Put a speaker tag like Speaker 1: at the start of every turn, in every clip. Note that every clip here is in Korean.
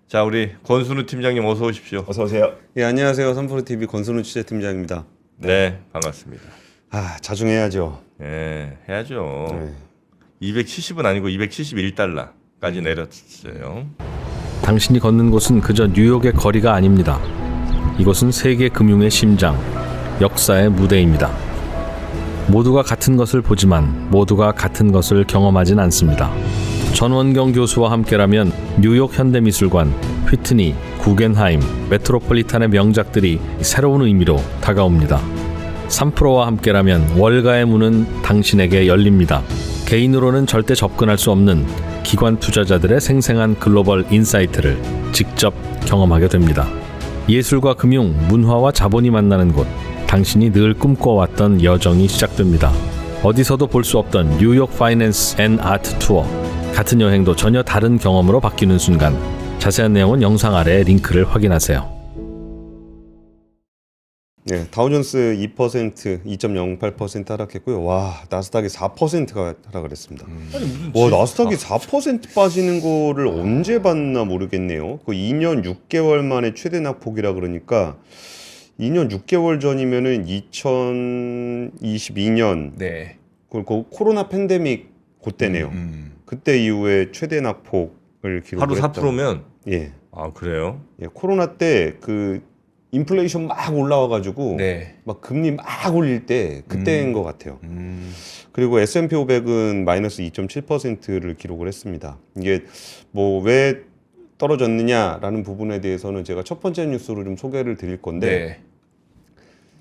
Speaker 1: 자, 우리 권순우 팀장님 어서 오십시오.
Speaker 2: 어서 오세요.
Speaker 3: 예, 안녕하세요. 삼프로TV 권순우 취재팀장입니다.
Speaker 1: 네, 반갑습니다.
Speaker 3: 자중해야죠.
Speaker 1: 예, 해야죠.
Speaker 3: 네.
Speaker 1: 270은 아니고 271달러까지 내렸어요.
Speaker 4: 당신이 걷는 곳은 그저 뉴욕의 거리가 아닙니다. 이곳은 세계 금융의 심장, 역사의 무대입니다. 모두가 같은 것을 보지만 모두가 같은 것을 경험하진 않습니다. 전원경 교수와 함께라면 뉴욕 현대미술관, 휘트니, 구겐하임, 메트로폴리탄의 명작들이 새로운 의미로 다가옵니다. 3프로와 함께라면 월가의 문은 당신에게 열립니다. 개인으로는 절대 접근할 수 없는 기관 투자자들의 생생한 글로벌 인사이트를 직접 경험하게 됩니다. 예술과 금융, 문화와 자본이 만나는 곳, 당신이 늘 꿈꿔왔던 여정이 시작됩니다. 어디서도 볼 수 없던 뉴욕 파이낸스 앤 아트 투어, 같은 여행도 전혀 다른 경험으로 바뀌는 순간, 자세한 내용은 영상 아래 링크를 확인하세요.
Speaker 3: 네, 다우존스 2%, 2.08% 하락했고요. 와, 나스닥이 4%가 하락을 했습니다. 와, 나스닥이 4% 빠지는 거를 언제 봤나 모르겠네요. 그 2년 6개월 만에 최대 낙폭이라 그러니까 2년 6개월 전이면은 2022년
Speaker 2: 네.
Speaker 3: 그 코로나 팬데믹 그때네요. 그때 이후에 최대 낙폭을
Speaker 1: 하루
Speaker 3: 기록했다.
Speaker 1: 4%면
Speaker 3: 예.
Speaker 1: 아, 그래요?
Speaker 3: 예, 코로나 때 그 인플레이션 막 올라와가지고
Speaker 2: 네.
Speaker 3: 막 금리 막 올릴 때 그때인 것 같아요. 그리고 S&P 500은 마이너스 2.7%를 기록을 했습니다. 이게 뭐 왜 떨어졌느냐라는 부분에 대해서는 제가 첫 번째 뉴스로 좀 소개를 드릴 건데
Speaker 2: 네.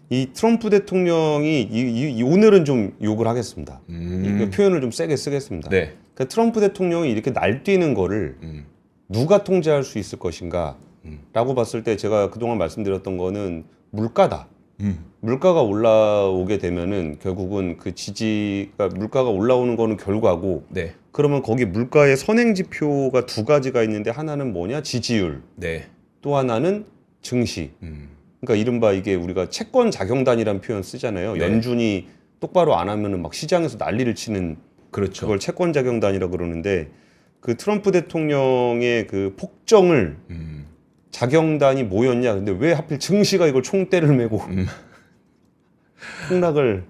Speaker 3: 이 트럼프 대통령이 오늘은 좀 욕을 하겠습니다. 이 표현을 좀 세게 쓰겠습니다.
Speaker 2: 네.
Speaker 3: 그러니까 트럼프 대통령이 이렇게 날뛰는 거를 누가 통제할 수 있을 것인가 라고 봤을 때 제가 그동안 말씀드렸던 거는 물가다. 물가가 올라오게 되면은 결국은 그 지지가 물가가 올라오는 거는 결과고
Speaker 2: 네.
Speaker 3: 그러면 거기 물가의 선행 지표가 두 가지가 있는데 하나는 뭐냐? 지지율.
Speaker 2: 네.
Speaker 3: 또 하나는 증시. 그러니까 이른바 이게 우리가 채권 작용단이라는 표현 쓰잖아요.
Speaker 2: 네.
Speaker 3: 연준이 똑바로 안 하면은 막 시장에서 난리를 치는
Speaker 2: 그렇죠.
Speaker 3: 그걸 채권 작용단이라고 그러는데 그 트럼프 대통령의 그 폭정을 작용단이 뭐였냐? 근데 왜 하필 증시가 이걸 총대를 메고 폭락을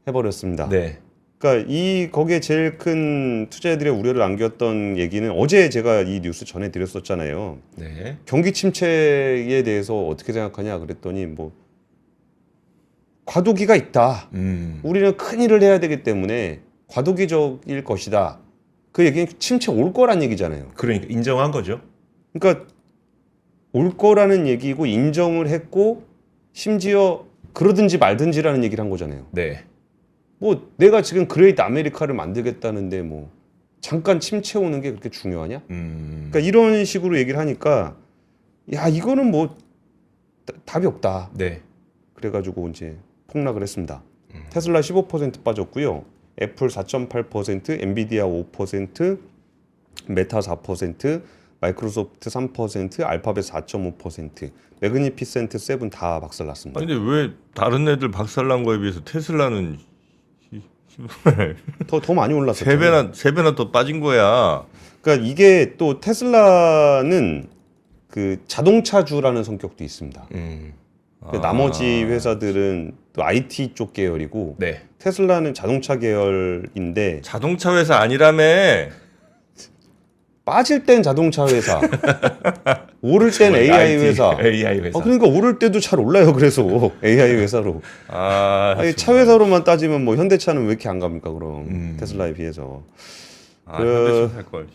Speaker 3: 해버렸습니다.
Speaker 2: 네.
Speaker 3: 그러니까 이 거기에 제일 큰 투자자들의 우려를 안겼던 얘기는 어제 제가 이 뉴스 전해드렸었잖아요.
Speaker 2: 네.
Speaker 3: 경기 침체에 대해서 어떻게 생각하냐 그랬더니 뭐 과도기가 있다. 우리는 큰 일을 해야 되기 때문에 과도기적일 것이다. 그 얘기는 침체 올 거란 얘기잖아요.
Speaker 2: 그러니까 인정한 거죠.
Speaker 3: 그러니까 올 거라는 얘기고 인정을 했고 심지어 그러든지 말든지라는 얘기를 한 거잖아요.
Speaker 2: 네.
Speaker 3: 뭐 내가 지금 그레이트 아메리카를 만들겠다는데 뭐 잠깐 침체 오는 게 그렇게 중요하냐? 그러니까 이런 식으로 얘기를 하니까 야 이거는 뭐 답이 없다.
Speaker 2: 네.
Speaker 3: 그래가지고 이제 폭락을 했습니다. 테슬라 15% 빠졌고요. 애플 4.8%, 엔비디아 5%, 메타 4%, 마이크로소프트 3%, 알파벳 4.5%, 매그니피센트 7 다 박살났습니다.
Speaker 1: 아니, 근데 왜 다른 애들 박살난 거에 비해서 테슬라는
Speaker 3: 더 많이 올랐었죠.
Speaker 1: 세 배나 더 빠진 거야.
Speaker 3: 그러니까 이게 또 테슬라는 그 자동차주라는 성격도 있습니다. 그 나머지 회사들은 또 IT 쪽 계열이고
Speaker 2: 네.
Speaker 3: 테슬라는 자동차 계열인데
Speaker 1: 자동차 회사 아니라며.
Speaker 3: 빠질 땐 자동차 회사, 오를 땐 AI 회사.
Speaker 2: AI 회사.
Speaker 3: 그러니까 오를 때도 잘 올라요. 그래서 AI 회사로. 아니, 차 회사로만 따지면 뭐 현대차는 왜 이렇게 안 갑니까? 그럼 테슬라에 비해서
Speaker 1: 현대차 살 걸.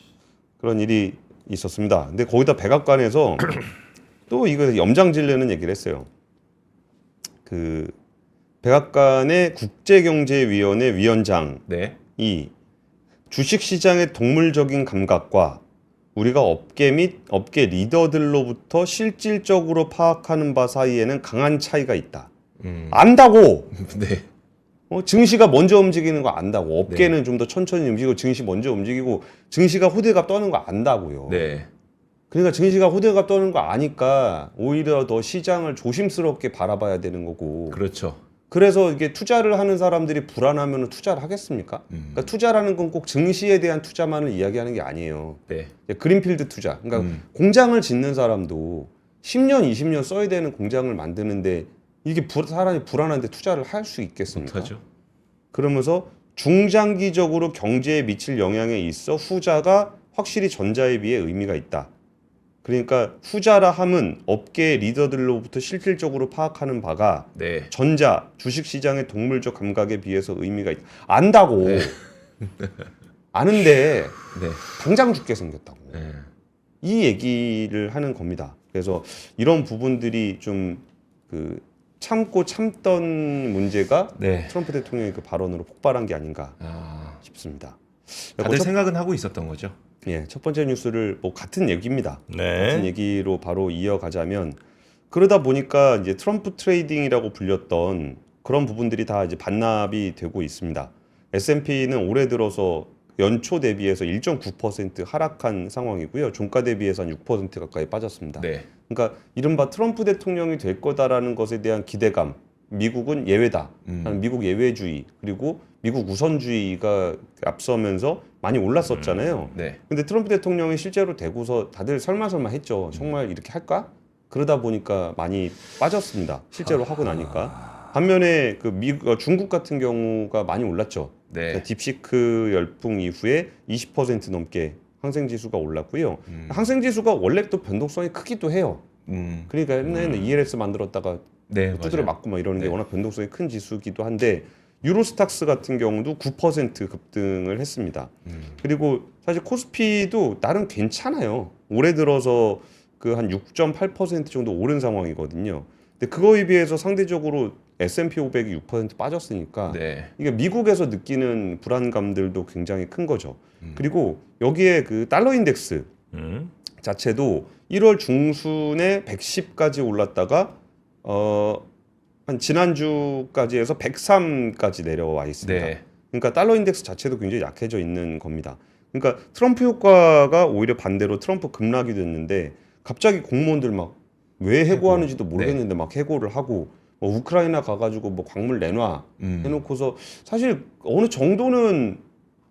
Speaker 3: 그런 일이 있었습니다. 근데 거기다 백악관에서 또 이거 염장질내는 얘기를 했어요. 그 백악관의 국제경제위원회 위원장이
Speaker 2: 네.
Speaker 3: 주식시장의 동물적인 감각과 우리가 업계 및 업계 리더들로부터 실질적으로 파악하는 바 사이에는 강한 차이가 있다. 안다고!
Speaker 2: 네.
Speaker 3: 증시가 먼저 움직이는 거 안다고. 업계는 좀 더 천천히 움직이고 증시 먼저 움직이고 증시가 호들갑 떠는 거 안다고요.
Speaker 2: 네.
Speaker 3: 그러니까 증시가 호들갑 떠는 거 아니까 오히려 더 시장을 조심스럽게 바라봐야 되는 거고.
Speaker 2: 그렇죠.
Speaker 3: 그래서 이게 투자를 하는 사람들이 불안하면 투자를 하겠습니까? 그러니까 투자라는 건 꼭 증시에 대한 투자만을 이야기하는 게 아니에요.
Speaker 2: 네.
Speaker 3: 그린필드 투자. 그러니까 공장을 짓는 사람도 10년, 20년 써야 되는 공장을 만드는데 이게 사람이 불안한데 투자를 할 수 있겠습니까?
Speaker 2: 못하죠.
Speaker 3: 그러면서 중장기적으로 경제에 미칠 영향에 있어 후자가 확실히 전자에 비해 의미가 있다. 그러니까 후자라 함은 업계 리더들로부터 실질적으로 파악하는 바가
Speaker 2: 네.
Speaker 3: 전자, 주식시장의 동물적 감각에 비해서 의미가 있다. 안다고.
Speaker 2: 네.
Speaker 3: 아는데
Speaker 2: 네.
Speaker 3: 당장 죽게 생겼다고.
Speaker 2: 네.
Speaker 3: 이 얘기를 하는 겁니다. 그래서 이런 부분들이 좀 그 참고 참던 문제가
Speaker 2: 네.
Speaker 3: 트럼프 대통령의 그 발언으로 폭발한 게 아닌가
Speaker 2: 아,
Speaker 3: 싶습니다.
Speaker 2: 다들 생각은 하고 있었던 거죠.
Speaker 3: 예, 첫 번째 뉴스를 뭐 같은 얘기입니다.
Speaker 1: 네.
Speaker 3: 같은 얘기로 바로 이어가자면 그러다 보니까 이제 트럼프 트레이딩이라고 불렸던 그런 부분들이 다 이제 반납이 되고 있습니다. S&P는 올해 들어서 연초 대비해서 1.9% 하락한 상황이고요. 종가 대비해서 한 6% 가까이 빠졌습니다.
Speaker 2: 네.
Speaker 3: 그러니까 이른바 트럼프 대통령이 될 거다라는 것에 대한 기대감, 미국은 예외다, 미국 예외주의 그리고 미국 우선주의가 앞서면서 많이 올랐었잖아요.
Speaker 2: 네.
Speaker 3: 근데 트럼프 대통령이 실제로 되고서 다들 설마설마 했죠. 정말 이렇게 할까? 그러다 보니까 많이 빠졌습니다. 실제로 하고 나니까. 반면에 그 중국 같은 경우가 많이 올랐죠.
Speaker 2: 네.
Speaker 3: 딥시크 열풍 이후에 20% 넘게 항생지수가 올랐고요. 항생지수가 원래 또 변동성이 크기도 해요. 그러니까 옛날에는 ELS 만들었다가
Speaker 2: 네,
Speaker 3: 두드려
Speaker 2: 맞아요.
Speaker 3: 맞고 막 이러는 게
Speaker 2: 네.
Speaker 3: 워낙 변동성이 큰 지수이기도 한데 유로스탁스 같은 경우도 9% 급등을 했습니다. 그리고 사실 코스피도 나름 괜찮아요. 올해 들어서 그 한 6.8% 정도 오른 상황이거든요. 근데 그거에 비해서 상대적으로 S&P 500이 6% 빠졌으니까
Speaker 2: 네.
Speaker 3: 이게 미국에서 느끼는 불안감들도 굉장히 큰 거죠. 그리고 여기에 그 달러 인덱스 자체도 1월 중순에 110까지 올랐다가 한 지난주까지 해서 103까지 내려와 있습니다.
Speaker 2: 네.
Speaker 3: 그러니까 달러 인덱스 자체도 굉장히 약해져 있는 겁니다. 그러니까 트럼프 효과가 오히려 반대로 트럼프 급락이 됐는데 갑자기 공무원들 막 왜 해고하는지도 모르겠는데 막 해고를 하고 뭐 우크라이나 가가지고 뭐 광물 내놔 해놓고서 사실 어느 정도는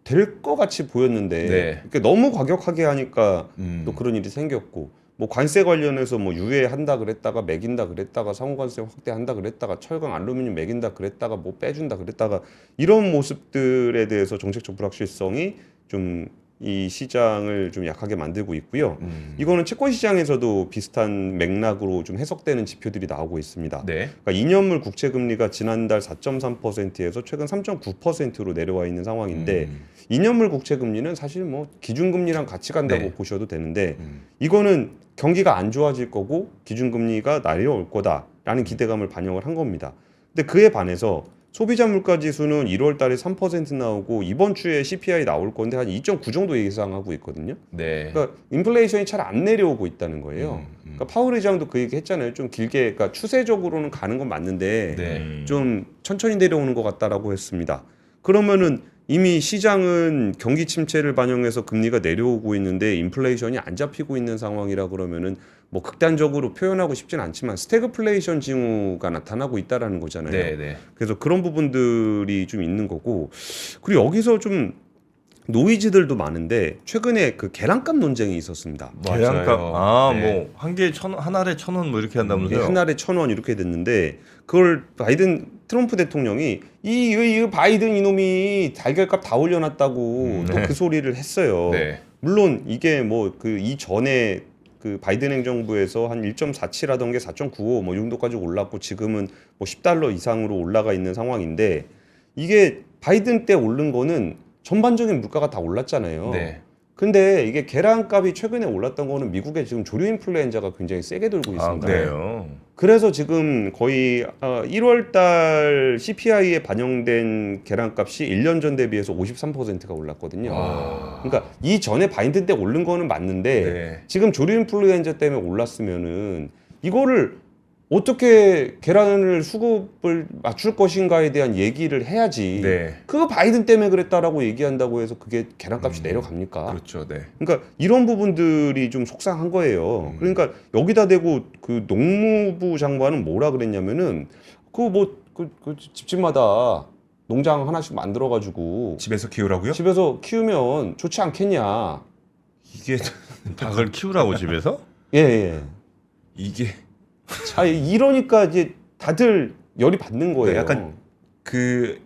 Speaker 3: 될 것 같이 보였는데
Speaker 2: 네.
Speaker 3: 이렇게 너무 과격하게 하니까 또 그런 일이 생겼고 뭐 관세 관련해서 뭐 유예한다 그랬다가 매긴다 그랬다가 상호관세 확대한다 그랬다가 철강 알루미늄 매긴다 그랬다가 뭐 빼준다 그랬다가 이런 모습들에 대해서 정책적 불확실성이 좀 이 시장을 좀 약하게 만들고 있고요. 이거는 채권 시장에서도 비슷한 맥락으로 좀 해석되는 지표들이 나오고 있습니다.
Speaker 2: 네.
Speaker 3: 그러니까 2년물 국채 금리가 지난달 4.3%에서 최근 3.9%로 내려와 있는 상황인데 2년물 국채 금리는 사실 뭐 기준금리랑 같이 간다고
Speaker 2: 네.
Speaker 3: 보셔도 되는데 이거는 경기가 안 좋아질 거고 기준금리가 내려올 거다라는 기대감을 반영을 한 겁니다. 근데 그에 반해서 소비자 물가 지수는 1월 달에 3% 나오고 이번 주에 CPI 나올 건데 한 2.9 정도 예상하고 있거든요.
Speaker 2: 네.
Speaker 3: 그러니까 인플레이션이 잘 안 내려오고 있다는 거예요. 그러니까 파월 의장도 그 얘기 했잖아요. 좀 길게, 그러니까 추세적으로는 가는 건 맞는데
Speaker 2: 네.
Speaker 3: 좀 천천히 내려오는 것 같다라고 했습니다. 그러면은 이미 시장은 경기 침체를 반영해서 금리가 내려오고 있는데 인플레이션이 안 잡히고 있는 상황이라 그러면은 뭐 극단적으로 표현하고 싶진 않지만 스태그플레이션 징후가 나타나고 있다라는 거잖아요.
Speaker 2: 네. 네.
Speaker 3: 그래서 그런 부분들이 좀 있는 거고 그리고 여기서 좀 노이즈들도 많은데 최근에 그 계란값 논쟁이 있었습니다.
Speaker 1: 계란값
Speaker 2: 맞아요. 네.
Speaker 1: 뭐 한 개에 한 알에 1,000원 뭐 이렇게 한다면서요?
Speaker 3: 한 알에 1,000원 이렇게 됐는데 그걸 트럼프 대통령이 이 바이든 이놈이 달걀값 다 올려놨다고 또 그 소리를 했어요.
Speaker 2: 네.
Speaker 3: 물론 이게 뭐 그 이전에 그 바이든 행정부에서 한 1.47하던 게 4.95 뭐 이 정도까지 올랐고 지금은 뭐 $10 이상으로 올라가 있는 상황인데 이게 바이든 때 오른 거는 전반적인 물가가 다 올랐잖아요.
Speaker 2: 네.
Speaker 3: 근데 이게 계란값이 최근에 올랐던 거는 미국에 지금 조류 인플루엔자가 굉장히 세게 돌고 있습니다.
Speaker 1: 그래요.
Speaker 3: 그래서 지금 거의 1월 달 CPI에 반영된 계란값이 1년 전 대비해서 53%가 올랐거든요. 그러니까 이전에 바이든 때 오른 거는 맞는데
Speaker 2: 네.
Speaker 3: 지금 조류 인플루엔자 때문에 올랐으면은 이거를 어떻게 계란을 수급을 맞출 것인가에 대한 얘기를 해야지.
Speaker 2: 네.
Speaker 3: 그거 바이든 때문에 그랬다라고 얘기한다고 해서 그게 계란값이 내려갑니까?
Speaker 2: 그렇죠. 네.
Speaker 3: 그러니까 이런 부분들이 좀 속상한 거예요. 그러니까 여기다 대고 그 농무부 장관은 뭐라 그랬냐면은 그 그 집집마다 농장 하나씩 만들어가지고
Speaker 2: 집에서 키우라고요?
Speaker 3: 집에서 키우면 좋지 않겠냐.
Speaker 2: 이게
Speaker 1: 닭을 키우라고 집에서?
Speaker 3: 예, 예.
Speaker 2: 이게
Speaker 3: 아, 이러니까 이제 다들 열이 받는 거예요.
Speaker 2: 네, 약간 그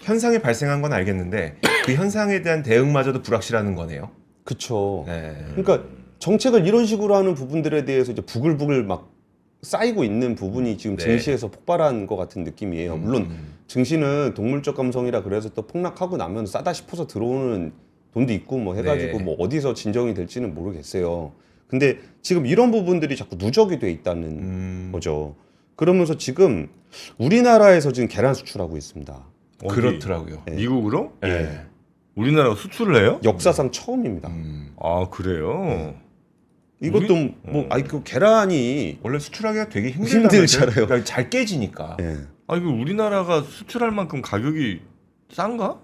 Speaker 2: 현상이 발생한 건 알겠는데 그 현상에 대한 대응마저도 불확실하는 거네요.
Speaker 3: 그쵸.
Speaker 2: 네.
Speaker 3: 그러니까 정책을 이런 식으로 하는 부분들에 대해서 이제 부글부글 막 쌓이고 있는 부분이 지금
Speaker 2: 네.
Speaker 3: 증시에서 폭발한 것 같은 느낌이에요. 물론 증시는 동물적 감성이라 그래서 또 폭락하고 나면 싸다 싶어서 들어오는 돈도 있고 뭐 해가지고
Speaker 2: 네.
Speaker 3: 뭐 어디서 진정이 될지는 모르겠어요. 근데 지금 이런 부분들이 자꾸 누적이 돼 있다는 거죠. 그러면서 지금 우리나라에서 지금 계란 수출하고 있습니다.
Speaker 1: 어디?
Speaker 2: 그렇더라고요.
Speaker 3: 네.
Speaker 1: 미국으로?
Speaker 2: 네.
Speaker 1: 우리나라가 수출을 해요?
Speaker 3: 역사상 처음입니다.
Speaker 1: 아 그래요?
Speaker 3: 이것도
Speaker 1: 우리?
Speaker 3: 뭐 아니 그 계란이
Speaker 2: 원래 수출하기가 되게
Speaker 3: 힘들잖아요.
Speaker 2: 그러니까 잘 깨지니까.
Speaker 3: 예.
Speaker 1: 아 이거 우리나라가 수출할 만큼 가격이 싼가?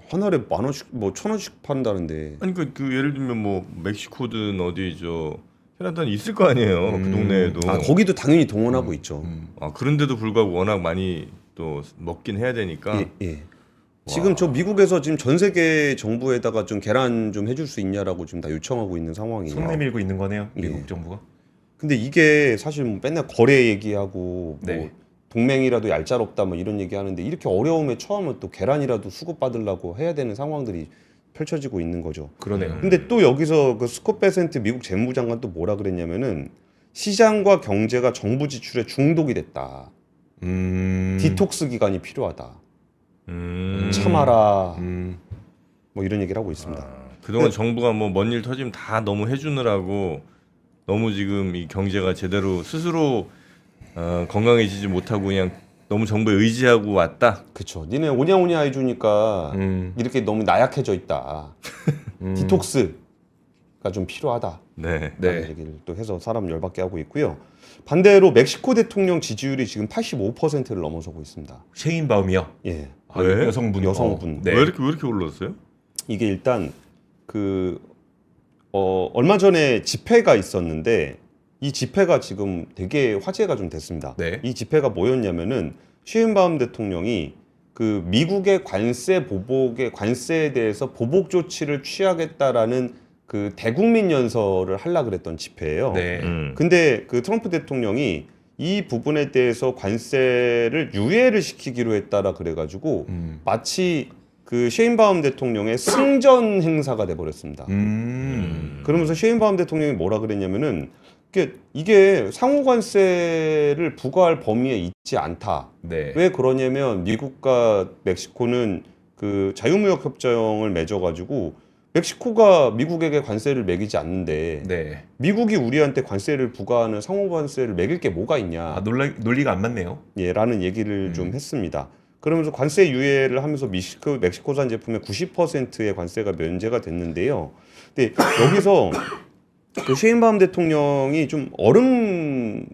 Speaker 3: 한 알에 10,000원씩 뭐 1,000원씩 판다는데
Speaker 1: 아니 그 예를 들면 뭐 멕시코든 어디 저 캐나다는 있을 거 아니에요 그 동네에도.
Speaker 3: 아 거기도 당연히 동원하고 있죠.
Speaker 1: 아 그런데도 불구하고 워낙 많이 또 먹긴 해야 되니까.
Speaker 3: 예, 예. 지금 저 미국에서 지금 전 세계 정부에다가 좀 계란 좀 해줄 수 있냐라고 지금 다 요청하고 있는 상황이에요.
Speaker 2: 손 내밀고 있는 거네요. 미국
Speaker 3: 예.
Speaker 2: 정부가.
Speaker 3: 근데 이게 사실 뭐 맨날 거래 얘기하고 뭐
Speaker 2: 네.
Speaker 3: 동맹이라도 얄짤없다 뭐 이런 얘기하는데 이렇게 어려움에 처하면 또 계란이라도 수급받으려고 해야 되는 상황들이 펼쳐지고 있는 거죠.
Speaker 2: 그러네요.
Speaker 3: 근데 또 여기서 그 스콧 베센트 미국 재무장관 또 뭐라 그랬냐면은 시장과 경제가 정부 지출에 중독이 됐다. 디톡스 기간이 필요하다. 참아라. 뭐 이런 얘기를 하고 있습니다.
Speaker 1: 그동안 정부가 뭐 뭔 일 터지면 다 너무 해주느라고 너무 지금 이 경제가 제대로 스스로 건강해지지 못하고 그냥 너무 정부에 의지하고 왔다.
Speaker 3: 그쵸. 니네 오냐오냐 해주니까 이렇게 너무 나약해져 있다. 디톡스가 좀 필요하다.
Speaker 1: 네.
Speaker 2: 네.
Speaker 3: 라는 얘기를 또 해서 사람 열받게 하고 있고요. 반대로 멕시코 대통령 지지율이 지금 85%를 넘어서고 있습니다.
Speaker 2: 셰인바움이요.
Speaker 3: 예.
Speaker 2: 아,
Speaker 1: 왜?
Speaker 2: 여성분.
Speaker 3: 여성분.
Speaker 2: 네.
Speaker 1: 왜 이렇게 올랐어요?
Speaker 3: 이게 일단 그 얼마 전에 집회가 있었는데 이 집회가 지금 되게 화제가 좀 됐습니다.
Speaker 2: 네.
Speaker 3: 이 집회가 뭐였냐면은 슈인바움 대통령이 그 미국의 관세에 대해서 보복 조치를 취하겠다라는 그 대국민 연설을 하려 그랬던 집회예요.
Speaker 2: 네.
Speaker 3: 근데 그 트럼프 대통령이 이 부분에 대해서 관세를 유예를 시키기로 했다라 그래가지고 마치 그 셰인바움 대통령의 승전 행사가 돼버렸습니다. 그러면서 셰인바움 대통령이 뭐라 그랬냐면은 이게 상호 관세를 부과할 범위에 있지 않다.
Speaker 2: 네.
Speaker 3: 왜 그러냐면 미국과 멕시코는 그 자유무역 협정을 맺어가지고 멕시코가 미국에게 관세를 매기지 않는데
Speaker 2: 네.
Speaker 3: 미국이 우리한테 관세를 부과하는 상호 관세를 매길 게 뭐가 있냐.
Speaker 2: 아, 논리가 안 맞네요.
Speaker 3: 예, 라는 얘기를 좀 했습니다. 그러면서 관세 유예를 하면서 멕시코산 제품의 90%의 관세가 면제가 됐는데요. 근데 여기서 그 셰인바움 대통령이 좀 얼음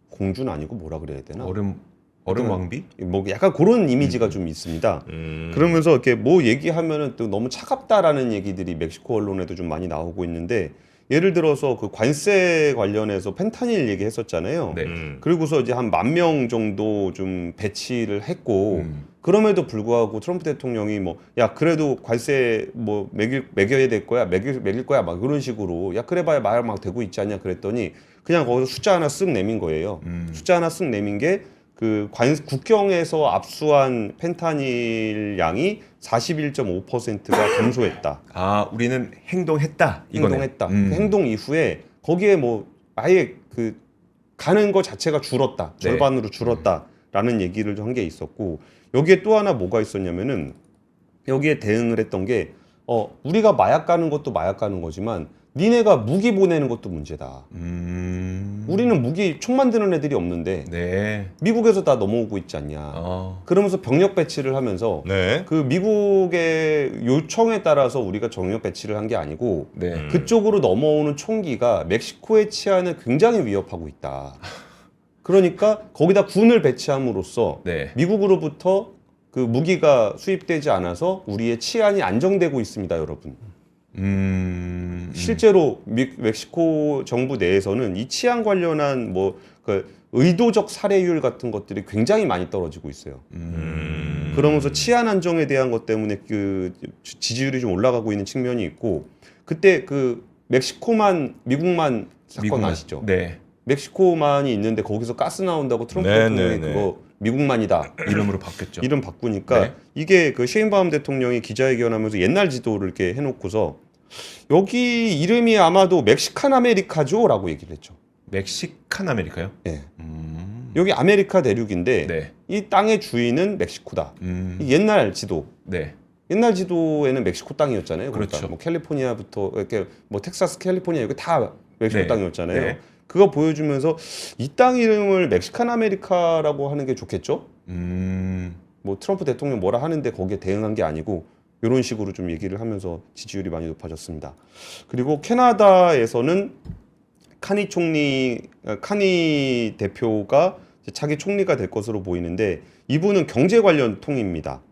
Speaker 3: 공주는 아니고 뭐라 그래야 되나?
Speaker 2: 얼음 왕비?
Speaker 3: 뭐 약간 그런 이미지가 좀 있습니다. 그러면서 이렇게 뭐 얘기하면은 또 너무 차갑다라는 얘기들이 멕시코 언론에도 좀 많이 나오고 있는데 예를 들어서 그 관세 관련해서 펜타닐 얘기했었잖아요.
Speaker 2: 네.
Speaker 3: 그리고서 이제 한 10,000명 정도 좀 배치를 했고 그럼에도 불구하고 트럼프 대통령이 뭐 야 그래도 관세 뭐 매겨야 될 거야 매길 거야 막 그런 식으로 야 그래봐야 말 막 되고 있지 않냐 그랬더니 그냥 거기서 숫자 하나 쓱 내민 거예요. 숫자 하나 쓱 내민 게 그 국경에서 압수한 펜타닐 양이 41.5%가 감소했다.
Speaker 2: 아, 우리는 행동했다. 이거네.
Speaker 3: 행동했다. 그 행동 이후에 거기에 뭐 아예 그 가는 거 자체가 줄었다.
Speaker 2: 네.
Speaker 3: 절반으로 줄었다라는 얘기를 한 게 있었고 여기에 또 하나 뭐가 있었냐면은 여기에 대응을 했던 게 우리가 마약 가는 것도 마약 가는 거지만 니네가 무기 보내는 것도 문제다. 우리는 무기 총 만드는 애들이 없는데
Speaker 2: 네.
Speaker 3: 미국에서 다 넘어오고 있지 않냐. 그러면서 병력 배치를 하면서
Speaker 1: 네.
Speaker 3: 그 미국의 요청에 따라서 우리가 병력 배치를 한 게 아니고
Speaker 2: 네.
Speaker 3: 그쪽으로 넘어오는 총기가 멕시코의 치안을 굉장히 위협하고 있다. 그러니까 거기다 군을 배치함으로써
Speaker 2: 네.
Speaker 3: 미국으로부터 그 무기가 수입되지 않아서 우리의 치안이 안정되고 있습니다, 여러분. 실제로 멕시코 정부 내에서는 이 치안 관련한 그 의도적 살해율 같은 것들이 굉장히 많이 떨어지고 있어요. 그러면서 치안 안정에 대한 것 때문에 그 지지율이 좀 올라가고 있는 측면이 있고, 그때 그 미국만 사건 아시죠?
Speaker 2: 네.
Speaker 3: 멕시코만이 있는데 거기서 가스 나온다고 트럼프
Speaker 1: 네,
Speaker 3: 대통령이
Speaker 1: 네, 네.
Speaker 3: 그거 미국만이다
Speaker 2: 이름으로 바뀌었죠.
Speaker 3: 이름 바꾸니까
Speaker 2: 네.
Speaker 3: 이게 그 셰인바움 대통령이 기자회견하면서 옛날 지도를 이렇게 해놓고서 여기 이름이 아마도 멕시칸 아메리카죠라고 얘기를 했죠.
Speaker 2: 멕시칸 아메리카요?
Speaker 3: 예. 여기 아메리카 대륙인데
Speaker 2: 네.
Speaker 3: 이 땅의 주인은 멕시코다. 이 옛날 지도.
Speaker 2: 네.
Speaker 3: 옛날 지도에는 멕시코 땅이었잖아요.
Speaker 2: 그렇죠.
Speaker 3: 그러니까 뭐 캘리포니아부터 이렇게 뭐 텍사스, 캘리포니아 이거 다 멕시코
Speaker 2: 네.
Speaker 3: 땅이었잖아요.
Speaker 2: 네.
Speaker 3: 그거 보여주면서 이 땅 이름을 멕시칸 아메리카라고 하는 게 좋겠죠? 뭐 트럼프 대통령 뭐라 하는데 거기에 대응한 게 아니고 이런 식으로 좀 얘기를 하면서 지지율이 많이 높아졌습니다. 그리고 캐나다에서는 카니 대표가 이제 차기 총리가 될 것으로 보이는데 이분은 경제 관련 통입니다.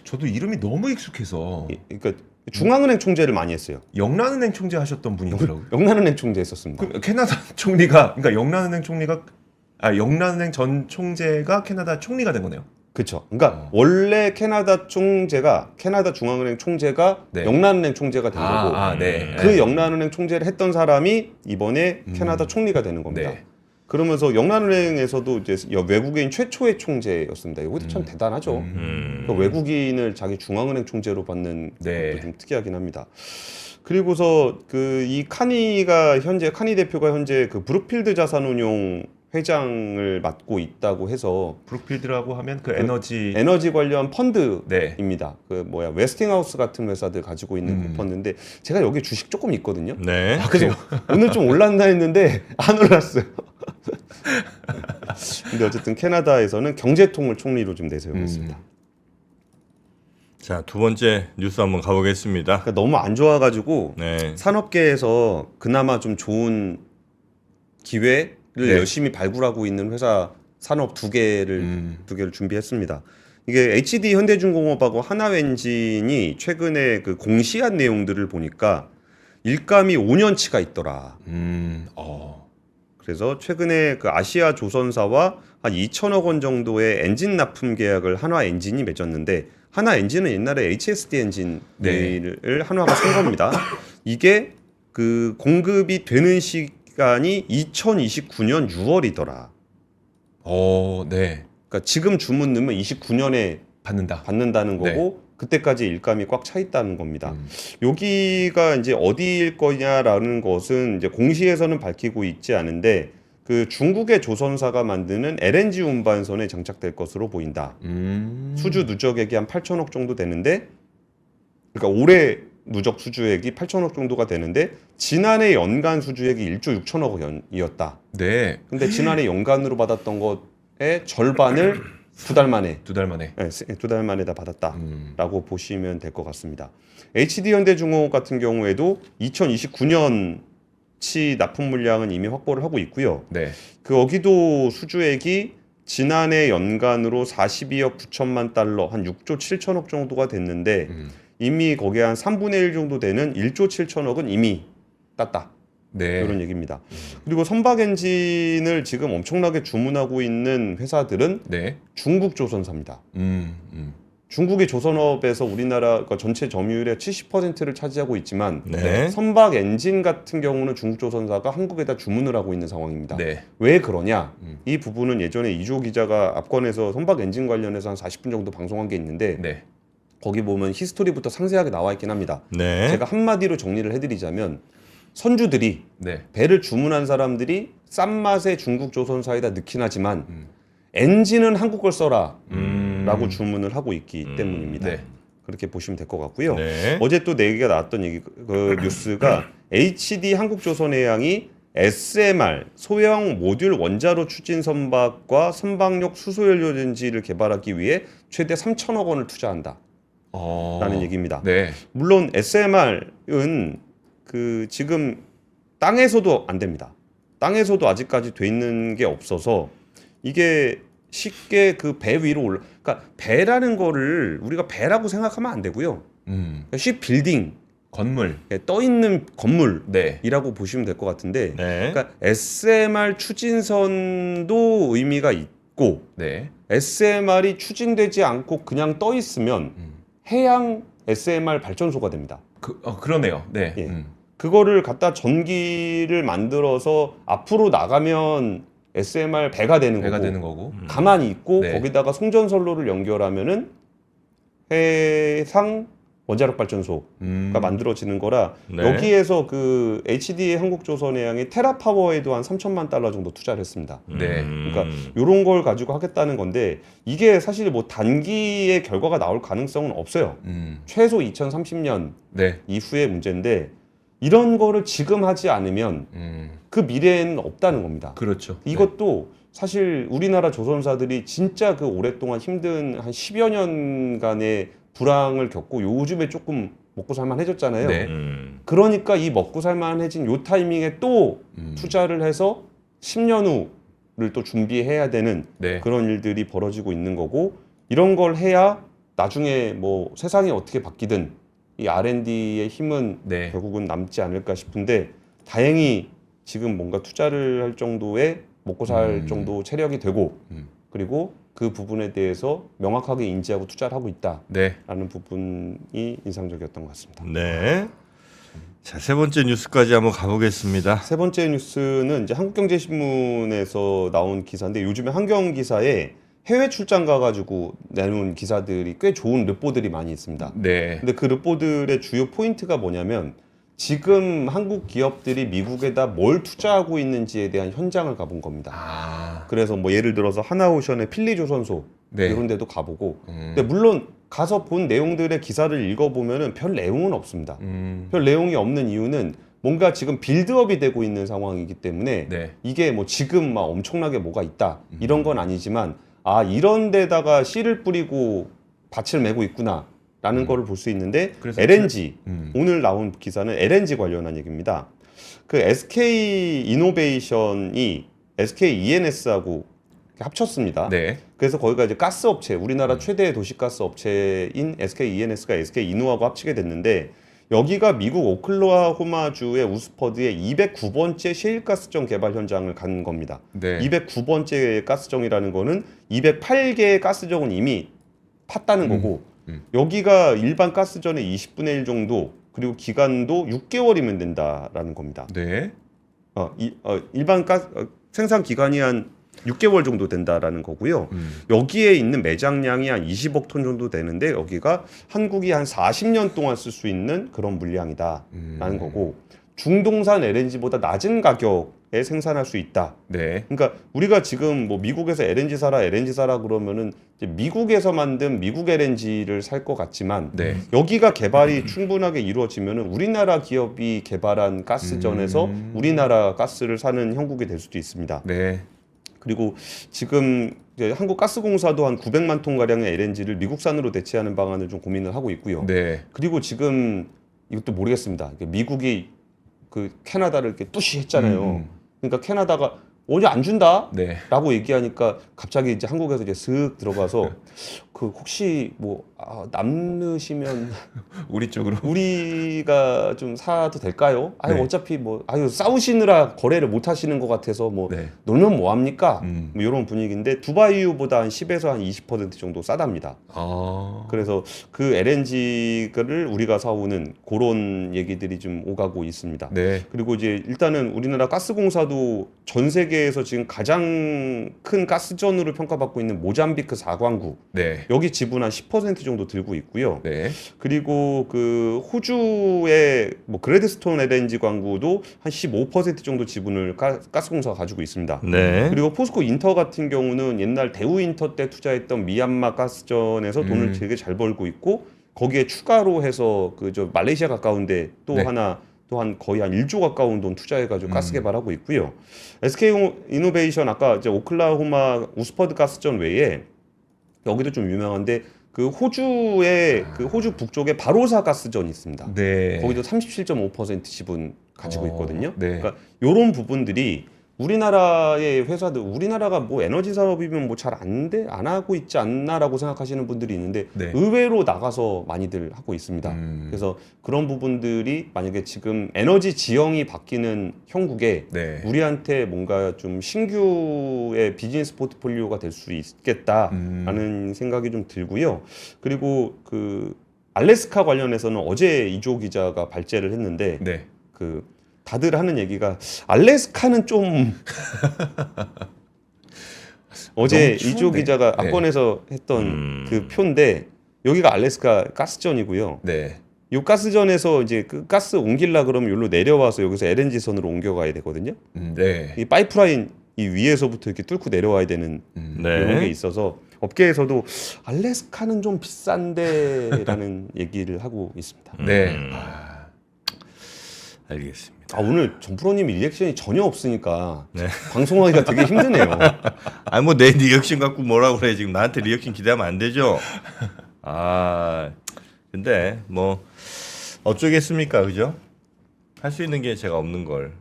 Speaker 2: 저도 이름이 너무 익숙해서
Speaker 3: 그러니까 중앙은행 총재를 많이 했어요.
Speaker 2: 영란은행 총재 하셨던 분이더라고요.
Speaker 3: 영란은행 총재 했었습니다.
Speaker 2: 그 캐나다 총리가 그러니까 영란은행 전 총재가 캐나다 총리가 된 거네요.
Speaker 3: 그렇죠. 그러니까 원래 캐나다 중앙은행 총재가
Speaker 2: 네.
Speaker 3: 영란은행 총재가 된 거고
Speaker 2: 네.
Speaker 3: 그 영란은행 총재를 했던 사람이 이번에 캐나다 총리가 되는 겁니다.
Speaker 2: 네.
Speaker 3: 그러면서 영란은행에서도 이제 외국인 최초의 총재였습니다. 이것도 참 대단하죠. 그러니까 외국인을 자기 중앙은행 총재로 받는
Speaker 2: 네.
Speaker 3: 것도 좀 특이하긴 합니다. 그리고서 그 이 카니 대표가 현재 그 브룩필드 자산운용 회장을 맡고 있다고 해서
Speaker 2: 브룩필드라고 하면 그 에너지
Speaker 3: 에너지 관련 펀드입니다.
Speaker 2: 네.
Speaker 3: 그 웨스팅하우스 같은 회사들 가지고 있는 그 펀드인데 제가 여기 주식 조금 있거든요.
Speaker 1: 네.
Speaker 3: 그래서 오늘 좀 올랐나 했는데 안 올랐어요. 근데 어쨌든 캐나다에서는 경제통을 총리로 좀 내세우고 있습니다.
Speaker 1: 자, 두 번째 뉴스 한번 가보겠습니다.
Speaker 3: 그러니까 너무 안 좋아가지고
Speaker 1: 네.
Speaker 3: 산업계에서 그나마 좀 좋은 기회를
Speaker 2: 네.
Speaker 3: 열심히 발굴하고 있는 회사 산업 두 개를 준비했습니다. 이게 HD 현대중공업하고 하나엔진이 최근에 그 공시한 내용들을 보니까 일감이 5년치가 있더라. 그래서 최근에 그 아시아 조선사와 한 2천억 원 정도의 엔진 납품 계약을 하나엔진이 맺었는데 하나엔진은 옛날에 HSD 엔진을
Speaker 2: 네.
Speaker 3: 한화가 산 겁니다. 이게 그 공급이 되는 시간이 2029년 6월이더라.
Speaker 2: 네.
Speaker 3: 그러니까 지금 주문 넣으면 29년에 받는다는 거고 그때까지 일감이 꽉 차 있다는 겁니다. 여기가 이제 어디일 거냐라는 것은 이제 공시에서는 밝히고 있지 않은데 그 중국의 조선사가 만드는 LNG 운반선에 장착될 것으로 보인다. 수주 누적액이 한 8천억 정도 되는데, 그러니까 올해 누적 수주액이 8천억 정도가 되는데 지난해 연간 수주액이 1조 6천억 원이었다.
Speaker 2: 네.
Speaker 3: 근데 지난해 연간으로 받았던 것의 절반을 두 달 만에
Speaker 2: 두 달 만에.
Speaker 3: 네, 두 달 만에 다 받았다라고 보시면 될 것 같습니다. HD 현대중공업 같은 경우에도 2029년치 납품 물량은 이미 확보를 하고 있고요.
Speaker 2: 네.
Speaker 3: 그 여기도 수주액이 지난해 연간으로 42억 9천만 달러, 한 6조 7천억 정도가 됐는데 이미 거기에 한 3분의 1 정도 되는 1조 7천억은 이미 땄다.
Speaker 2: 네.
Speaker 3: 이런 얘기입니다. 그리고 선박 엔진을 지금 엄청나게 주문하고 있는 회사들은
Speaker 2: 네.
Speaker 3: 중국 조선사입니다. 중국의 조선업에서 우리나라 그러니까 전체 점유율의 70%를 차지하고 있지만
Speaker 1: 네.
Speaker 3: 선박 엔진 같은 경우는 중국 조선사가 한국에다 주문을 하고 있는 상황입니다.
Speaker 2: 네.
Speaker 3: 왜 그러냐? 이 부분은 예전에 이조 기자가 압권에서 선박 엔진 관련해서 한 40분 정도 방송한 게 있는데
Speaker 2: 네.
Speaker 3: 거기 보면 히스토리부터 상세하게 나와 있긴 합니다.
Speaker 1: 네.
Speaker 3: 제가 한마디로 정리를 해드리자면 선주들이
Speaker 2: 네.
Speaker 3: 배를 주문한 사람들이 싼 맛에 중국 조선사에다 넣긴 하지만 엔진은 한국 걸 써라 라고 주문을 하고 있기 때문입니다.
Speaker 2: 네.
Speaker 3: 그렇게 보시면 될 것 같고요.
Speaker 1: 네.
Speaker 3: 어제 또 얘기가 나왔던 그 뉴스가 HD 한국조선해양이 SMR 소형 모듈 원자로 추진 선박과 선박용 수소연료전지를 개발하기 위해 최대 3천억 원을 투자한다 라는 얘기입니다.
Speaker 2: 네.
Speaker 3: 물론 SMR은 그 지금 땅에서도 안 됩니다. 땅에서도 아직까지 돼 있는 게 없어서 이게 쉽게 그 배 위로 그러니까 배라는 거를 우리가 배라고 생각하면 안 되고요. 쉽 빌딩
Speaker 2: 건물.
Speaker 3: 떠 있는 건물이라고
Speaker 2: 네.
Speaker 3: 보시면 될 것 같은데,
Speaker 1: 네.
Speaker 3: 그러니까 SMR 추진선도 의미가 있고
Speaker 2: 네.
Speaker 3: SMR이 추진되지 않고 그냥 떠 있으면 해양 SMR 발전소가 됩니다.
Speaker 2: 그러네요. 네.
Speaker 3: 예. 그거를 갖다 전기를 만들어서 앞으로 나가면 SMR 배가 되는
Speaker 2: 배가
Speaker 3: 거고,
Speaker 2: 되는 거고.
Speaker 3: 가만히 있고
Speaker 2: 네.
Speaker 3: 거기다가 송전선로를 연결하면은 해상 원자력 발전소가 만들어지는 거라
Speaker 1: 네.
Speaker 3: 여기에서 그 HD의 한국조선해양이 테라파워에도 한 3천만 달러 정도 투자를 했습니다.
Speaker 2: 네.
Speaker 3: 그러니까 이런 걸 가지고 하겠다는 건데 이게 사실 뭐 단기의 결과가 나올 가능성은 없어요. 최소 2030년
Speaker 2: 네.
Speaker 3: 이후의 문제인데 이런 거를 지금 하지 않으면 그 미래에는 없다는 겁니다.
Speaker 2: 그렇죠.
Speaker 3: 이것도 사실 우리나라 조선사들이 진짜 그 오랫동안 힘든 한 10여 년간의 불황을 겪고 요즘에 조금 먹고 살만해졌잖아요.
Speaker 2: 네.
Speaker 3: 그러니까 이 먹고 살만해진 요 타이밍에 또 투자를 해서 10년 후를 또 준비해야 되는
Speaker 2: 네.
Speaker 3: 그런 일들이 벌어지고 있는 거고 이런 걸 해야 나중에 뭐 세상이 어떻게 바뀌든 이 R&D의 힘은
Speaker 2: 네.
Speaker 3: 결국은 남지 않을까 싶은데 다행히 지금 뭔가 투자를 할 정도의 먹고 살 정도 체력이 되고 그리고 그 부분에 대해서 명확하게 인지하고 투자를 하고 있다라는
Speaker 2: 네.
Speaker 3: 부분이 인상적이었던 것 같습니다.
Speaker 1: 네. 자, 세 번째 뉴스까지 한번 가보겠습니다.
Speaker 3: 세 번째 뉴스는 이제 한국경제신문에서 나온 기사인데 요즘에 한경 기사에 해외 출장 가가지고 내놓은 기사들이 꽤 좋은 르포들이 많이 있습니다.
Speaker 2: 네.
Speaker 3: 근데 그 르포들의 주요 포인트가 뭐냐면 지금 한국 기업들이 미국에다 뭘 투자하고 있는지에 대한 현장을 가본 겁니다.
Speaker 2: 아.
Speaker 3: 그래서 뭐 예를 들어서 하나오션의 필리조선소
Speaker 2: 네.
Speaker 3: 이런 데도 가보고 근데 물론 가서 본 내용들의 기사를 읽어보면은 별 내용은 없습니다. 별 내용이 없는 이유는 뭔가 지금 빌드업이 되고 있는 상황이기 때문에
Speaker 2: 네.
Speaker 3: 이게 뭐 지금 막 엄청나게 뭐가 있다 이런 건 아니지만 아 이런 데다가 씨를 뿌리고 밭을 메고 있구나 라는 거를 볼 수 있는데
Speaker 2: 그래서
Speaker 3: LNG 오늘 나온 기사는 LNG 관련한 얘기입니다. 그 SK 이노베이션이 SK ENS하고 합쳤습니다.
Speaker 2: 네.
Speaker 3: 그래서 거기가 이제 가스 업체, 우리나라 최대 도시가스 업체인 SK ENS가 SK 이노하고 합치게 됐는데 여기가 미국 오클라호마주의 우스퍼드의 209번째 셰일가스정 개발 현장을 간 겁니다.
Speaker 2: 네.
Speaker 3: 209번째 가스정이라는 거는 208개의 가스정은 이미 팠다는 거고 여기가 일반 가스전의 20분의 1 정도 그리고 기간도 6개월이면 된다라는 겁니다.
Speaker 2: 네.
Speaker 3: 일반 생산 기간이 한 6개월 정도 된다라는 거고요. 여기에 있는 매장량이 한 20억 톤 정도 되는데 여기가 한국이 한 40년 동안 쓸 수 있는 그런 물량이다라는 거고 중동산 LNG보다 낮은 가격에 생산할 수 있다.
Speaker 2: 네.
Speaker 3: 그러니까 우리가 지금 뭐 미국에서 LNG 사라 그러면은 이제 미국에서 만든 미국 LNG를 살 것 같지만
Speaker 2: 네.
Speaker 3: 여기가 개발이 충분하게 이루어지면은 우리나라 기업이 개발한 가스전에서 우리나라 가스를 사는 형국이 될 수도 있습니다.
Speaker 2: 네.
Speaker 3: 그리고 지금 이제 한국가스공사도 한 900만 톤 가량의 LNG를 미국산으로 대체하는 방안을 좀 고민을 하고 있고요.
Speaker 2: 네.
Speaker 3: 그리고 지금 이것도 모르겠습니다. 미국이 그 캐나다를 이렇게 뚜시 했잖아요. 그러니까 캐나다가 어디 안 준다?
Speaker 2: 네.
Speaker 3: 라고 얘기하니까 갑자기 이제 한국에서 이제 슥 들어가서 그 혹시 뭐 남으시면
Speaker 2: 우리 쪽으로.
Speaker 3: 우리가 좀 사도 될까요? 아유
Speaker 2: 네.
Speaker 3: 어차피 뭐 아유 싸우시느라 거래를 못 하시는 것 같아서 뭐
Speaker 2: 네.
Speaker 3: 놀면 뭐 합니까? 뭐 이런 분위기인데 두바이유보다 한 10에서 한 20% 정도 싸답니다.
Speaker 2: 아.
Speaker 3: 그래서 그 LNG를 우리가 사오는 그런 얘기들이 좀 오가고 있습니다.
Speaker 2: 네.
Speaker 3: 그리고 이제 일단은 우리나라 가스공사도 전 세계에서 지금 가장 큰 가스전으로 평가받고 있는 모잠비크 4광구
Speaker 2: 네.
Speaker 3: 여기 지분 한 10% 정도 들고 있고요.
Speaker 2: 네.
Speaker 3: 그리고 그 호주의 뭐 그레드스톤 LNG 광구도 한 15% 정도 지분을 가스공사가 가지고 있습니다.
Speaker 1: 네.
Speaker 3: 그리고 포스코 인터 같은 경우는 옛날 대우 인터 때 투자했던 미얀마 가스전에서 돈을 되게 잘 벌고 있고 거기에 추가로 해서 그 저 말레이시아 가까운데 또
Speaker 2: 네.
Speaker 3: 하나 또한 거의 한 1조 가까운 돈 투자해가지고 가스 개발하고 있고요. SK 이노베이션 아까 이제 오클라호마 우스퍼드 가스전 외에 여기도 좀 유명한데 그 호주의 그 호주 북쪽에 바로사 가스전이 있습니다.
Speaker 2: 네.
Speaker 3: 거기도 37.5% 지분 가지고 있거든요.
Speaker 2: 네.
Speaker 3: 그러니까 이런 부분들이 우리나라의 회사들, 우리나라가 뭐 에너지 사업이면 뭐 잘 안 하고 있지 않나라고 생각하시는 분들이 있는데
Speaker 2: 네.
Speaker 3: 의외로 나가서 많이들 하고 있습니다. 그래서 그런 부분들이 만약에 지금 에너지 지형이 바뀌는 형국에
Speaker 2: 네.
Speaker 3: 우리한테 뭔가 좀 신규의 비즈니스 포트폴리오가 될 수 있겠다라는 생각이 좀 들고요. 그리고 그 알래스카 관련해서는 어제 이조 기자가 발제를 했는데
Speaker 2: 네.
Speaker 3: 그 다들 하는 얘기가 알래스카는 좀 어제
Speaker 2: 너무 추운데.
Speaker 3: 이조 기자가
Speaker 2: 네.
Speaker 3: 압권에서 했던 그 표인데 여기가 알래스카 가스전이고요.
Speaker 2: 네.
Speaker 3: 이 가스전에서 이제 그 가스 옮길라 그러면 여기로 내려와서 여기서 LNG 선으로 옮겨가야 되거든요.
Speaker 2: 네.
Speaker 3: 이 파이프라인 이 위에서부터 이렇게 뚫고 내려와야 되는 이런 게 있어서 업계에서도 알래스카는 좀 비싼데라는 얘기를 하고 있습니다.
Speaker 2: 네.
Speaker 1: 알겠습니다.
Speaker 3: 아, 오늘 정프로님 리액션이 전혀 없으니까 방송하기가 되게 힘드네요.
Speaker 1: 아니 뭐 내 리액션 갖고 뭐라고 그래 지금 나한테 리액션 기대하면 안 되죠. 아 근데 뭐 어쩌겠습니까, 그죠? 할 수 있는 게 제가 없는 걸.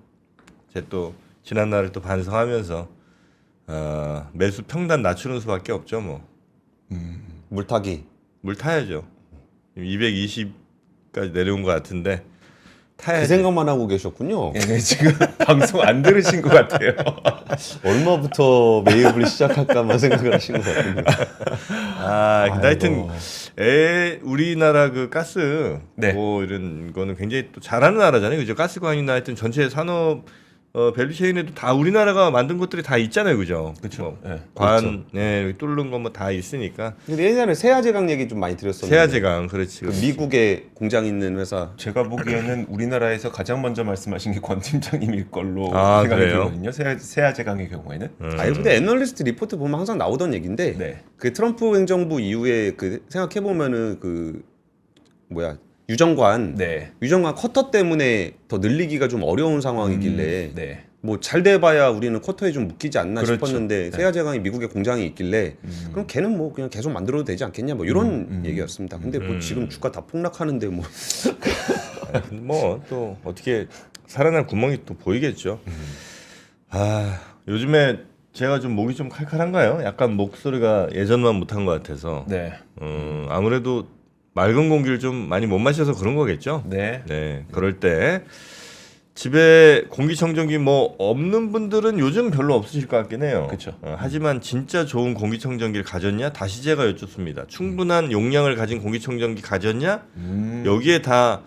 Speaker 1: 제 또 지난 날을 또 반성하면서 매수 평단 낮추는 수밖에 없죠, 뭐.
Speaker 3: 물타기.
Speaker 1: 물 타야죠. 220까지 내려온 것 같은데 타야죠.
Speaker 3: 그 생각만 하고 계셨군요.
Speaker 2: 네, 지금 방송 안 들으신 것 같아요.
Speaker 3: 얼마부터 매입을 시작할까만 생각을 하신 것 같군요.
Speaker 1: 근데 하여튼 우리나라 그 가스
Speaker 2: 네.
Speaker 1: 뭐 이런 거는 굉장히 또 잘하는 나라잖아요, 그죠? 가스관이나 하여튼 전체 산업 밸류체인에도 다 우리나라가 만든 것들이 다 있잖아요, 그죠?
Speaker 2: 그렇죠. 네.
Speaker 1: 관, 네, 뚫는 거 뭐 다 있으니까.
Speaker 3: 근데 예전에 세아제강 얘기 좀 많이 들었었는데.
Speaker 1: 세아제강, 그렇지.
Speaker 3: 그
Speaker 1: 그렇지.
Speaker 3: 미국에 공장 있는 회사.
Speaker 2: 제가 보기에는 우리나라에서 가장 먼저 말씀하신 게 권 팀장님일 걸로
Speaker 1: 아,
Speaker 2: 생각이
Speaker 1: 그래요?
Speaker 2: 들거든요. 세아제강의 경우에는.
Speaker 3: 아니 근데 애널리스트 리포트 보면 항상 나오던 얘기인데
Speaker 2: 네.
Speaker 3: 그 트럼프 행정부 이후에 그 생각해 보면은 그 뭐야 유정관
Speaker 2: 네.
Speaker 3: 커터 때문에 더 늘리기가 좀 어려운 상황이길래
Speaker 2: 네.
Speaker 3: 뭐 잘 돼봐야 우리는 쿼터에 좀 묶이지 않나
Speaker 2: 그렇죠.
Speaker 3: 싶었는데
Speaker 2: 네.
Speaker 3: 세아제강이 미국에 공장이 있길래 그럼 걔는 뭐 그냥 계속 만들어도 되지 않겠냐 뭐 이런 얘기였습니다. 근데 뭐 지금 주가 다 폭락하는데 뭐
Speaker 1: 뭐 또 어떻게 살아날 구멍이 또 보이겠죠. 요즘에 제가 좀 목이 좀 칼칼한가요? 약간 목소리가 예전만 못한 것 같아서.
Speaker 2: 네.
Speaker 1: 아무래도 맑은 공기를 좀 많이 못 마셔서 그런 거겠죠.
Speaker 2: 네.
Speaker 1: 네, 그럴 때 집에 공기청정기 뭐 없는 분들은 요즘 별로 없으실 것 같긴 해요.
Speaker 2: 그쵸.
Speaker 1: 하지만 진짜 좋은 공기청정기를 가졌냐? 다시 제가 여쭙습니다. 충분한 용량을 가진 공기청정기 가졌냐? 여기에 다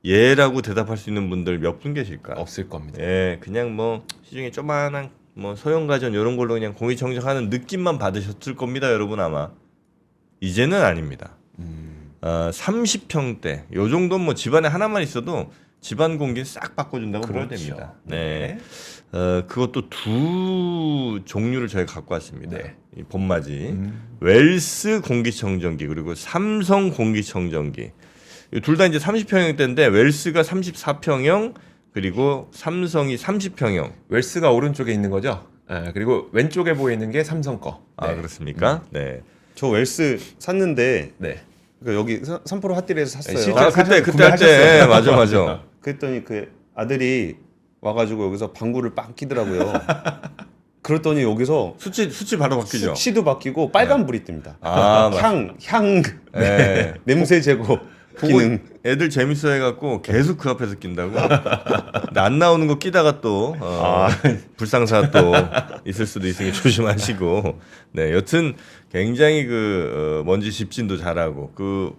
Speaker 1: 예라고 대답할 수 있는 분들 몇 분 계실까?
Speaker 2: 없을 겁니다.
Speaker 1: 예, 그냥 뭐 시중에 조만한 뭐 소형 가전 이런 걸로 그냥 공기청정하는 느낌만 받으셨을 겁니다, 여러분 아마. 이제는 아닙니다. 30평대 요 정도는 뭐 집안에 하나만 있어도 집안 공기 싹 바꿔준다고 보면
Speaker 2: 그렇죠.
Speaker 1: 됩니다. 네. 그것도 두 종류를 저희가 갖고 왔습니다.
Speaker 2: 네.
Speaker 1: 이 봄맞이 웰스 공기청정기 그리고 삼성 공기청정기. 둘 다 이제 30평형대인데 웰스가 34평형 그리고 삼성이 30평형.
Speaker 2: 웰스가 오른쪽에 있는 거죠. 그리고 왼쪽에 보이는 게 삼성 거.
Speaker 1: 아 그렇습니까? 네.
Speaker 3: 저 웰스 샀는데
Speaker 2: 네.
Speaker 3: 그 여기 3프로 핫딜에서 샀어요.
Speaker 2: 실제
Speaker 1: 아 그때 할 때
Speaker 2: 구매하셨어요?
Speaker 1: 맞아.
Speaker 3: 그랬더니 그 아들이 와가지고 여기서 방구를 빵 끼더라고요. 그랬더니 여기서
Speaker 1: 수치 바로 바뀌죠.
Speaker 3: 수치도 바뀌고 빨간불이 뜹니다.
Speaker 1: 아,
Speaker 3: 향
Speaker 1: 네.
Speaker 3: 냄새 제거 기능.
Speaker 1: 애들 재밌어 해갖고 계속 그 앞에서 낀다고. 근데 안 나오는 거 끼다가 또 불상사 또 있을 수도 있으니 조심하시고. 네, 여튼 굉장히 그 먼지 집진도 잘하고 그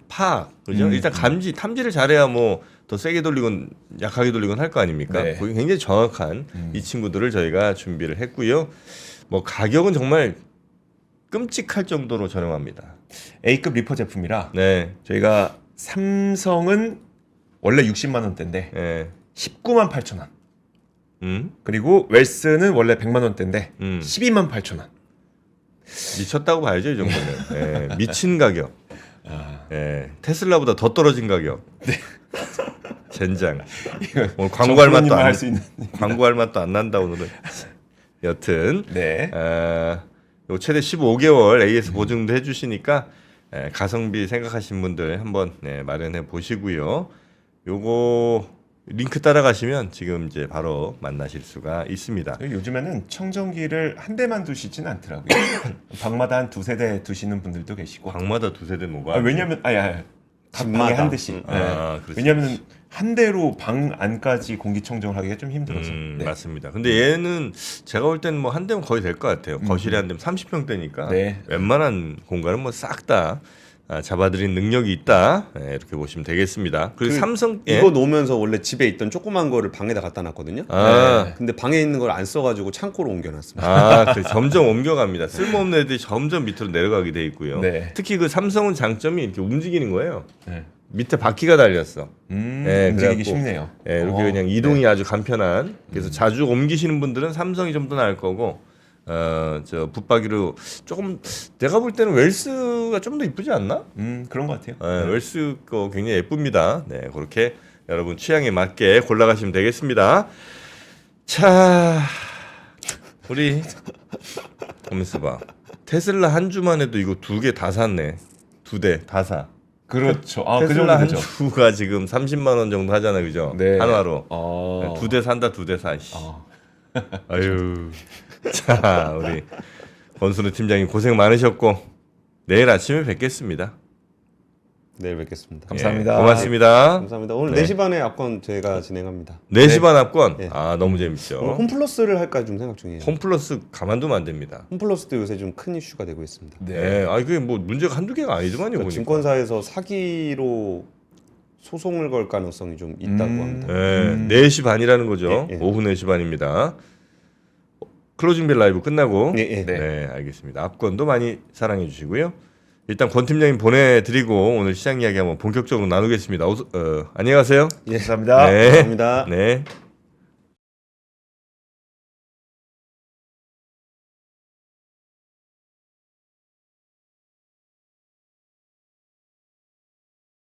Speaker 1: 그죠? 일단 탐지를 잘해야 뭐 더 세게 돌리건 약하게 돌리건 할 거 아닙니까?
Speaker 2: 네.
Speaker 1: 거기 굉장히 정확한 이 친구들을 저희가 준비를 했고요. 뭐 가격은 정말 끔찍할 정도로 저렴합니다.
Speaker 2: A급 리퍼 제품이라
Speaker 1: 네,
Speaker 2: 저희가 삼성은 원래 60만 원대인데
Speaker 1: 네.
Speaker 2: 19만 8천 원. 그리고 웰스는 원래 100만 원대인데 12만 8천 원.
Speaker 1: 미쳤다고 봐야죠, 이 정도면. 예, 미친 가격. 예, 테슬라보다 더 떨어진 가격. 젠장. 오늘 광고할 맛도 안
Speaker 2: 할수 있는.
Speaker 1: 광고할 맛도 안 난다 오늘은. 여튼
Speaker 2: 네.
Speaker 1: 요 최대 15개월 AS 보증도 해주시니까 가성비 생각하신 분들 한번 마련해 보시고요. 요거 링크 따라가시면 지금 이제 바로 만나실 수가 있습니다.
Speaker 2: 요즘에는 청정기를 한 대만 두시진 않더라고요. 방마다 한 두세 대 두시는 분들도 계시고.
Speaker 1: 방마다 두세 대 뭐가?
Speaker 2: 왜냐면 각 방에
Speaker 3: 집마다.
Speaker 2: 한 대씩.
Speaker 1: 그렇죠.
Speaker 2: 왜냐면 한 대로 방 안까지 공기청정을 하기가 좀 힘들어서. 네.
Speaker 1: 맞습니다. 근데 얘는 제가 볼 때는 뭐 한 대면 거의 될 것 같아요. 거실에 한 대면 30평대니까
Speaker 2: 네.
Speaker 1: 웬만한 공간은 뭐 싹 다 잡아들인 능력이 있다. 네, 이렇게 보시면 되겠습니다. 그리고
Speaker 3: 그
Speaker 1: 삼성
Speaker 3: 이거 놓으면서 원래 집에 있던 조그만 거를 방에다 갖다 놨거든요.
Speaker 1: 아,
Speaker 3: 근데 방에 있는 걸 안 써가지고 창고로 옮겨놨습니다.
Speaker 1: 점점 옮겨갑니다. 쓸모없는 애들이 점점 밑으로 내려가게 돼 있고요.
Speaker 2: 네.
Speaker 1: 특히 그 삼성은 장점이 이렇게 움직이는 거예요.
Speaker 2: 네.
Speaker 1: 밑에 바퀴가 달렸어. 네,
Speaker 2: 움직이기
Speaker 1: 그래갖고,
Speaker 2: 쉽네요.
Speaker 1: 예, 이렇게 그냥 이동이 아주 간편한. 그래서 자주 옮기시는 분들은 삼성이 좀 더 나을 거고, 저 붙박이로 조금 내가 볼 때는 웰스가 좀 더 이쁘지 않나?
Speaker 2: 그런 것 같아요.
Speaker 1: 웰스 거 굉장히 예쁩니다. 네, 그렇게 여러분 취향에 맞게 골라가시면 되겠습니다. 자, 우리 보면서 봐. 테슬라 한 주만 해도 이거 2개 다 샀네. 2대 다 사.
Speaker 2: 그렇죠. 그
Speaker 1: 테슬라 한
Speaker 2: 정도죠.
Speaker 1: 주가 지금 30만 원 정도 하잖아, 그죠?
Speaker 2: 네.
Speaker 1: 한화로.
Speaker 2: 어.
Speaker 1: 2대 산다, 2대 사. 씨.
Speaker 2: 어.
Speaker 1: 아유. 자, 우리 권순우 팀장님 고생 많으셨고 내일 아침에 뵙겠습니다.
Speaker 3: 내일 뵙겠습니다.
Speaker 2: 감사합니다.
Speaker 1: 예, 고맙습니다.
Speaker 3: 감사합니다. 오늘
Speaker 1: 네.
Speaker 3: 4시 반에 압권 제가 진행합니다.
Speaker 1: 4시 반 합권.
Speaker 3: 네.
Speaker 1: 너무
Speaker 3: 오늘
Speaker 1: 재밌죠.
Speaker 3: 홈플러스를 할까 좀 생각 중이에요.
Speaker 1: 홈플러스 가만두면 안 됩니다.
Speaker 3: 홈플러스도 요새 좀 큰 이슈가 되고 있습니다.
Speaker 1: 네. 그게 뭐 문제가 한두 개가 아니더만요.
Speaker 3: 그러니까
Speaker 1: 보니까.
Speaker 3: 증권사에서 사기로 소송을 걸 가능성이 좀 있다고 합니다.
Speaker 1: 네, 4시 반이라는 거죠.
Speaker 3: 예, 예.
Speaker 1: 오후 4시 반입니다. 클로징 벨 라이브 끝나고
Speaker 3: 예, 예.
Speaker 1: 네, 알겠습니다. 앞권도 많이 사랑해 주시고요. 일단 권 팀장님 보내드리고 오늘 시장 이야기 한번 본격적으로 나누겠습니다. 안녕히 가세요.
Speaker 2: 감사합니다.
Speaker 1: 네.
Speaker 3: 감사합니다.
Speaker 1: 네.